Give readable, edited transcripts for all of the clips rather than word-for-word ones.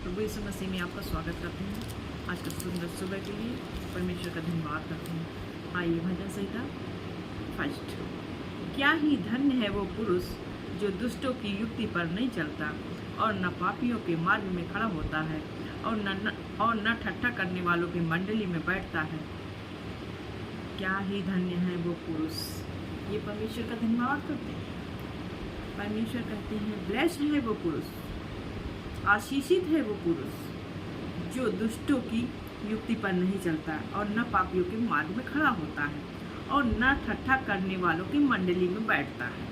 प्रभु यीशु मसीह में आपका स्वागत करती हूँ। आज के सुंदर सुबह के लिए परमेश्वर का धन्यवाद करती हूँ। आइए भजन संहिता फर्स्ट। क्या ही धन्य है वो पुरुष जो दुष्टों की युक्ति पर नहीं चलता और न पापियों के मार्ग में खड़ा होता है और न ठट्ठा करने वालों की मंडली में बैठता है। क्या ही धन्य है वो पुरुष। ये परमेश्वर का धन्यवाद करते हैं। परमेश्वर कहते हैं ब्लेस्ड है वो पुरुष, आशीषित है वो पुरुष जो दुष्टों की युक्ति पर नहीं चलता और न पापियों के मार्ग में खड़ा होता है और न ठट्ठा करने वालों की मंडली में बैठता है,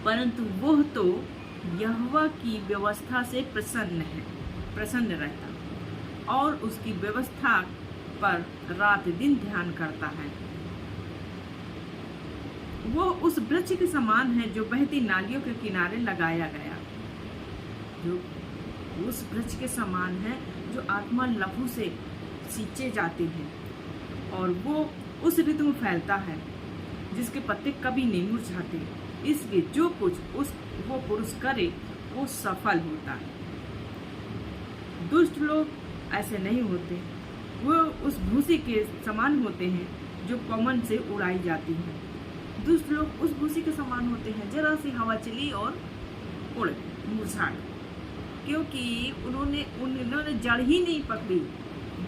परंतु वह तो यहोवा की व्यवस्था से प्रसन्न रहता और उसकी व्यवस्था पर रात दिन ध्यान करता है। वो उस वृक्ष के समान है जो बहती नालियों के किनारे लगाया गया, जो उस वृक्ष के समान है जो आत्मा लहू से सींचे जाते हैं और वो उस ऋतु में फैलता है जिसके पत्ते कभी नहीं मुरझाते। इसलिए जो कुछ वो पुरुष करे वो सफल होता है। दुष्ट लोग ऐसे नहीं होते, वो उस भूसी के समान होते हैं जो पवन से उड़ाई जाती है। दुष्ट लोग उस भूसी के समान होते हैं, जरा सी हवा चली और उड़ मुरझा गए, क्योंकि उन्होंने जड़ ही नहीं पकड़ी।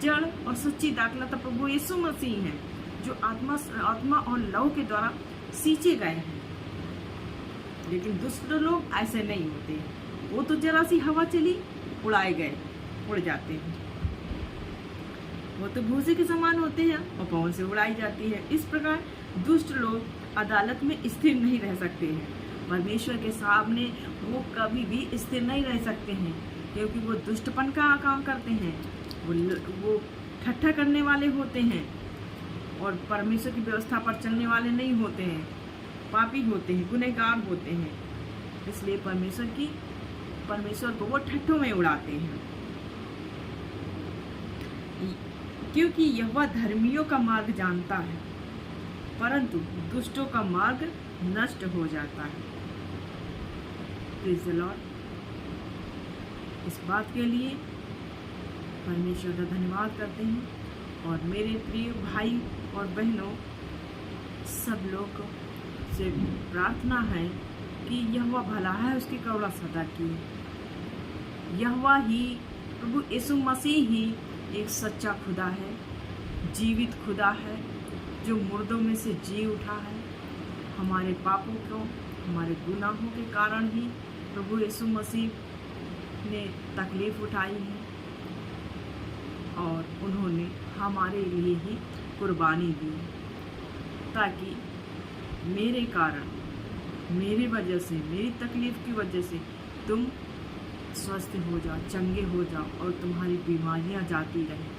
जड़ और सच्ची दाखला तो प्रभु यीशु मसीह हैं जो आत्मा और लहू के द्वारा सींचे गए हैं। लेकिन दुष्ट लोग ऐसे नहीं होते, वो तो जरा सी हवा चली उड़ाए गए, उड़ जाते हैं। वो तो भूसे के समान होते हैं और पवन से उड़ाई जाती है। इस प्रकार दुष्ट लोग अदालत में स्थिर नहीं रह सकते हैं। परमेश्वर के सामने वो कभी भी स्थिर नहीं रह सकते हैं, क्योंकि वो दुष्टपन का काम करते हैं, वो ठट्ठा करने वाले होते हैं और परमेश्वर की व्यवस्था पर चलने वाले नहीं होते हैं, पापी होते हैं, गुनहगार होते हैं। इसलिए परमेश्वर को वो ठट्ठों में उड़ाते हैं, क्योंकि यहोवा धर्मियों का मार्ग जानता है परंतु दुष्टों का मार्ग नष्ट हो जाता है। Praise the Lord. इस बात के लिए परमेश्वर का धन्यवाद करते हैं और मेरे प्रिय भाई और बहनों सब लोग से प्रार्थना है कि यहोवा भला है, उसकी करुणा सदा की। यहोवा ही प्रभु यीशु मसीह ही एक सच्चा खुदा है, जीवित खुदा है जो मुर्दों में से जी उठा है। हमारे पापों को, हमारे गुनाहों के कारण ही प्रभु यीशु मसीह ने तकलीफ उठाई है और उन्होंने हमारे लिए ही कुर्बानी दी, ताकि मेरे कारण, मेरी वजह से, मेरी तकलीफ की वजह से तुम स्वस्थ हो जाओ, चंगे हो जाओ और तुम्हारी बीमारियां जाती रहें।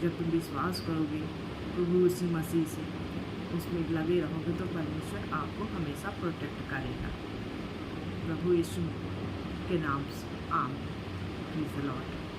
जब तुम विश्वास करोगे प्रभु यीशु मसीह से, उसमें लगे रहोगे, तो परमेश्वर आपको हमेशा प्रोटेक्ट करेगा। प्रभु यीशु के नाम से आमीन। Praise the Lord.